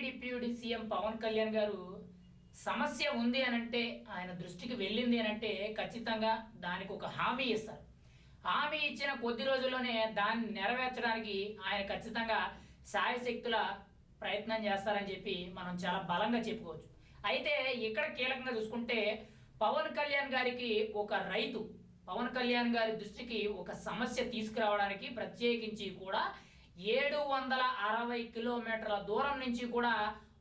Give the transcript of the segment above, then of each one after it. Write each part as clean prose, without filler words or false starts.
Deputy CM Pawan Kalyan గారు సమస్య ఉంది అనంటే ఆయన దృష్టికి వెళ్ళింది అనంటే ఖచ్చితంగా దానికి ఒక హామీ ఇస్తారు. హామీ ఇచ్చిన కొద్ది రోజుల్లోనే దాన్ని నెరవేర్చడానికి ఆయన ఖచ్చితంగా శాయశక్తుల ప్రయత్నం చేస్తారని చెప్పి మనం చాలా బలంగా చెప్పుకోవచ్చు. అయితే ఇక్కడ కీలకంగా చూసుకుంటే పవన్ కళ్యాణ్ గారికి పవన్ కళ్యాణ్ గారి దృష్టికి ఒక సమస్య తీసుకురావడానికి ప్రత్యేకించి కూడా 760 కిలోమీటర్ల దూరం నుంచి కూడా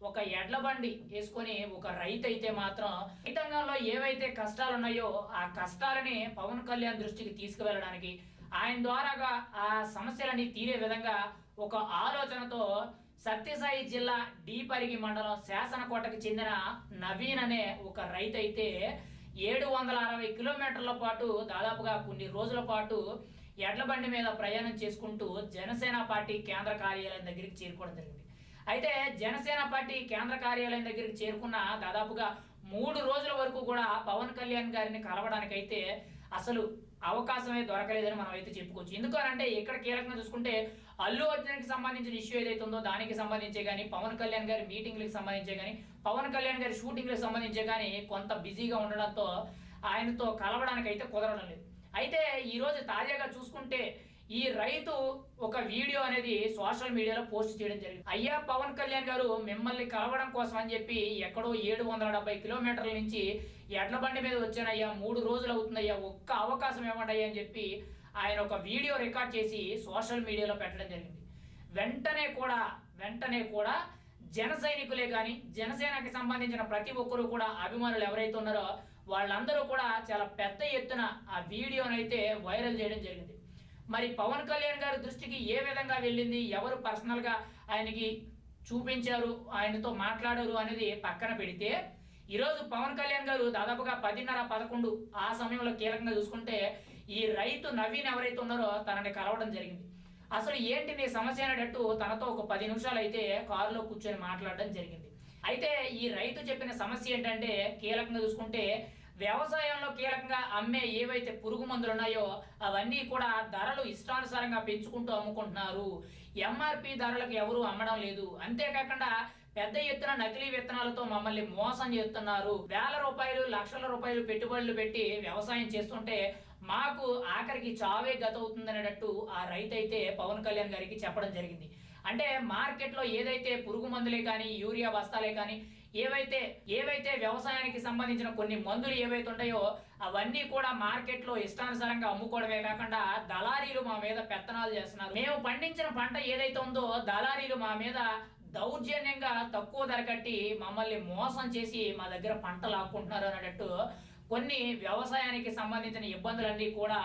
ఒక ఎడ్ల బండి వేసుకొని ఒక రైతు అయితే మాత్రం రైతాంగంలో ఏవైతే కష్టాలు ఉన్నాయో ఆ కష్టాలని పవన్ కళ్యాణ్ దృష్టికి తీసుకువెళ్ళడానికి ఆయన ద్వారాగా ఆ సమస్యలని తీరే విధంగా ఒక ఆలోచనతో సత్యసాయి జిల్లా డీపరిగి మండలం శాసనకోటకు చెందిన నవీన్ అనే ఒక రైతు అయితే 760 కిలోమీటర్ల పాటు దాదాపుగా కొన్ని రోజుల పాటు ఎడ్ల బండి మీద ప్రయాణం చేసుకుంటూ జనసేన పార్టీ కేంద్ర కార్యాలయం దగ్గరికి చేరుకోవడం జరిగింది. అయితే జనసేన పార్టీ కేంద్ర కార్యాలయం దగ్గరికి చేరుకున్న దాదాపుగా 3 రోజుల వరకు కూడా పవన్ కళ్యాణ్ గారిని కలవడానికైతే అసలు అవకాశమే దొరకలేదని మనం అయితే చెప్పుకోవచ్చు. ఎందుకనంటే ఇక్కడ కీలకంగా చూసుకుంటే అల్లు అర్జున్కి సంబంధించిన ఇష్యూ ఏదైతే ఉందో దానికి సంబంధించే కానీ పవన్ కళ్యాణ్ గారి మీటింగ్లకు సంబంధించే కానీ పవన్ కళ్యాణ్ గారి షూటింగ్లకు సంబంధించే కానీ కొంత బిజీగా ఉండడంతో ఆయనతో కలవడానికి అయితే కుదరడం లేదు. అయితే ఈరోజు తాజాగా చూసుకుంటే ఈ రైతు ఒక వీడియో అనేది సోషల్ మీడియాలో పోస్ట్ చేయడం జరిగింది. అయ్యా పవన్ కళ్యాణ్ గారు మిమ్మల్ని కలవడం కోసం అని చెప్పి ఎక్కడో 770 కిలోమీటర్ల నుంచి ఎడ్ల బండి మీద వచ్చానయ్యా, 3 రోజులు అవుతుందయ్యా, ఒక్క అవకాశం ఇవ్వండి అని చెప్పి ఆయన ఒక వీడియో రికార్డ్ చేసి సోషల్ మీడియాలో పెట్టడం జరిగింది. వెంటనే కూడా జన సైనికులే కానీ జనసేనకి సంబంధించిన ప్రతి ఒక్కరు కూడా అభిమానులు ఎవరైతే ఉన్నారో వాళ్ళందరూ కూడా చాలా పెద్ద ఎత్తున ఆ వీడియోనైతే వైరల్ చేయడం జరిగింది. మరి పవన్ కళ్యాణ్ గారి దృష్టికి ఏ విధంగా వెళ్ళింది, ఎవరు పర్సనల్గా ఆయనకి చూపించారు, ఆయనతో మాట్లాడారు అనేది పక్కన పెడితే ఈరోజు పవన్ కళ్యాణ్ గారు దాదాపుగా 10:30-11 ఆ సమయంలో కీలకంగా చూసుకుంటే ఈ రైతు నవీన్ ఎవరైతే ఉన్నారో తనని కలవడం జరిగింది. అసలు ఏంటి నీ సమస్య అనేటట్టు తనతో ఒక 10 నిమిషాలు అయితే కారులో కూర్చొని మాట్లాడడం జరిగింది. అయితే ఈ రైతు చెప్పిన సమస్య ఏంటంటే కీలకంగా చూసుకుంటే వ్యవసాయంలో కీలకంగా అమ్మే ఏవైతే పురుగు మందులు ఉన్నాయో అవన్నీ కూడా ధరలు ఇష్టానుసారంగా పెంచుకుంటూ అమ్ముకుంటున్నారు. ఎంఆర్పి ధరలకు ఎవరు అమ్మడం లేదు. అంతేకాకుండా పెద్ద ఎత్తున నకిలీ విత్తనాలతో మమ్మల్ని మోసం చేస్తున్నారు. వేల రూపాయలు, లక్షల రూపాయలు పెట్టుబడులు పెట్టి వ్యవసాయం చేస్తుంటే మాకు ఆఖరికి చావే గతవుతుందనేటట్టు ఆ రైతు అయితే పవన్ కళ్యాణ్ గారికి చెప్పడం జరిగింది. అంటే మార్కెట్లో ఏదైతే పురుగు మందులే కానీ యూరియా బస్తాలే కానీ ఏవైతే వ్యవసాయానికి సంబంధించిన కొన్ని మందులు ఏవైతే ఉంటాయో అవన్నీ కూడా మార్కెట్లో ఇష్టానుసారంగా అమ్ముకోవడమే కాకుండా దళారీలు మా మీద పెత్తనాలు చేస్తున్నారు. మేము పండించిన పంట ఏదైతే ఉందో దళారీలు మా మీద దౌర్జన్యంగా తక్కువ ధర కట్టి మమ్మల్ని మోసం చేసి మా దగ్గర పంట లాక్కుంటున్నారు అనేటట్టు కొన్ని వ్యవసాయానికి సంబంధించిన ఇబ్బందులన్నీ కూడా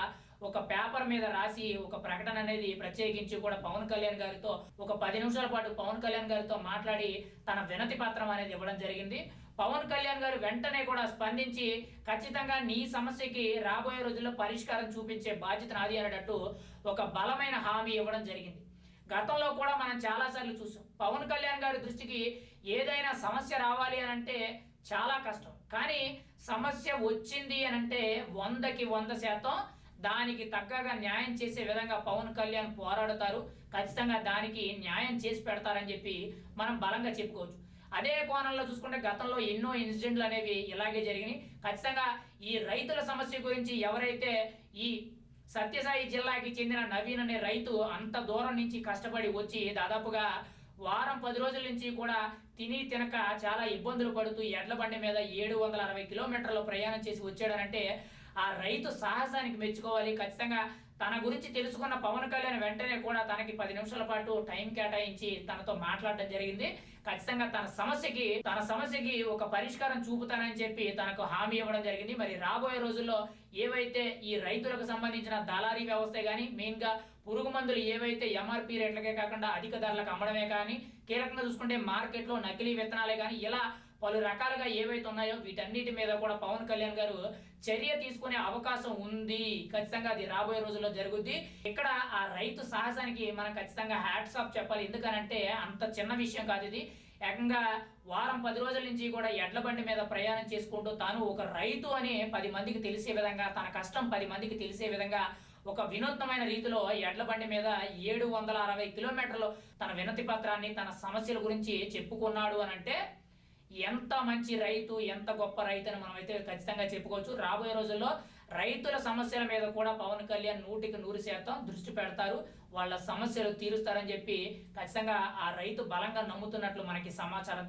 ఒక పేపర్ మీద రాసి ఒక ప్రకటన అనేది ప్రత్యేకించి కూడా పవన్ కళ్యాణ్ గారితో ఒక 10 నిమిషాల పాటు పవన్ కళ్యాణ్ గారితో మాట్లాడి తన వినతి పత్రం అనేది ఇవ్వడం జరిగింది. పవన్ కళ్యాణ్ గారు వెంటనే కూడా స్పందించి ఖచ్చితంగా నీ సమస్యకి రాబోయే రోజుల్లో పరిష్కారం చూపించే బాధ్యత నాది అనేటట్టు ఒక బలమైన హామీ ఇవ్వడం జరిగింది. గతంలో కూడా మనం చాలాసార్లు చూసాం పవన్ కళ్యాణ్ గారి దృష్టికి ఏదైనా సమస్య రావాలి అని అంటే చాలా కష్టం, కానీ సమస్య వచ్చింది అని అంటే 100కి 100% దానికి తగ్గగా న్యాయం చేసే విధంగా పవన్ కళ్యాణ్ పోరాడతారు. ఖచ్చితంగా దానికి న్యాయం చేసి పెడతారని చెప్పి మనం బలంగా చెప్పుకోవచ్చు. అదే కోణంలో చూసుకుంటే గతంలో ఎన్నో ఇన్సిడెంట్లు అనేవి ఇలాగే జరిగినాయి. ఖచ్చితంగా ఈ రైతుల సమస్య గురించి ఎవరైతే ఈ సత్యసాయి జిల్లాకి చెందిన నవీన్ అనే రైతు అంత దూరం నుంచి కష్టపడి వచ్చి దాదాపుగా వారం 10 రోజుల నుంచి కూడా తినక చాలా ఇబ్బందులు పడుతూ ఎడ్ల బండి మీద 760 కిలోమీటర్లు ప్రయాణం చేసి వచ్చాడనంటే ఆ రైతు సాహసానికి మెచ్చుకోవాలి. ఖచ్చితంగా తన గురించి తెలుసుకున్న పవన్ కళ్యాణ్ వెంటనే కూడా తనకి 10 నిమిషాల పాటు టైం కేటాయించి తనతో మాట్లాడడం జరిగింది. ఖచ్చితంగా తన సమస్యకి ఒక పరిష్కారం చూపుతానని చెప్పి తనకు హామీ ఇవ్వడం జరిగింది. మరి రాబోయే రోజుల్లో ఏవైతే ఈ రైతులకు సంబంధించిన దళారీ వ్యవస్థ కానీ మెయిన్ గా పురుగు మందులు ఏవైతే ఎంఆర్పి రేట్లకే కాకుండా అధిక ధరలకు అమ్మడమే కానీ కీలకంగా చూసుకుంటే మార్కెట్లో నకిలీ విత్తనాలే కానీ ఇలా పలు రకాలుగా ఏవైతే ఉన్నాయో వీటన్నిటి మీద కూడా పవన్ కళ్యాణ్ గారు చర్య తీసుకునే అవకాశం ఉంది. ఖచ్చితంగా అది రాబోయే రోజుల్లో జరుగుద్ది. ఇక్కడ ఆ రైతు సాహసానికి మనం ఖచ్చితంగా హ్యాట్స్ ఆఫ్ చెప్పాలి. ఎందుకనంటే అంత చిన్న విషయం కాదు ఇది. ఏకంగా వారం 10 రోజుల నుంచి కూడా ఎడ్ల బండి మీద ప్రయాణం చేసుకుంటూ తాను ఒక రైతు అని 10 మందికి తెలిసే విధంగా తన కష్టం 10 మందికి తెలిసే విధంగా ఒక వినూత్నమైన రీతిలో ఎడ్ల బండి మీద 760 కిలోమీటర్లు తన వినతి పత్రాన్ని, తన సమస్యల గురించి చెప్పుకున్నాడు అని అంటే ఎంత మంచి రైతు, ఎంత గొప్ప రైతు అని మనమైతే ఖచ్చితంగా చెప్పుకోవచ్చు. రాబోయే రోజుల్లో రైతుల సమస్యల మీద కూడా పవన్ కళ్యాణ్ 100% దృష్టి పెడతారు. వాళ్ళ సమస్యలు తీరుస్తారని చెప్పి ఖచ్చితంగా ఆ రైతు బలంగా నమ్ముతున్నట్లు మనకి సమాచారం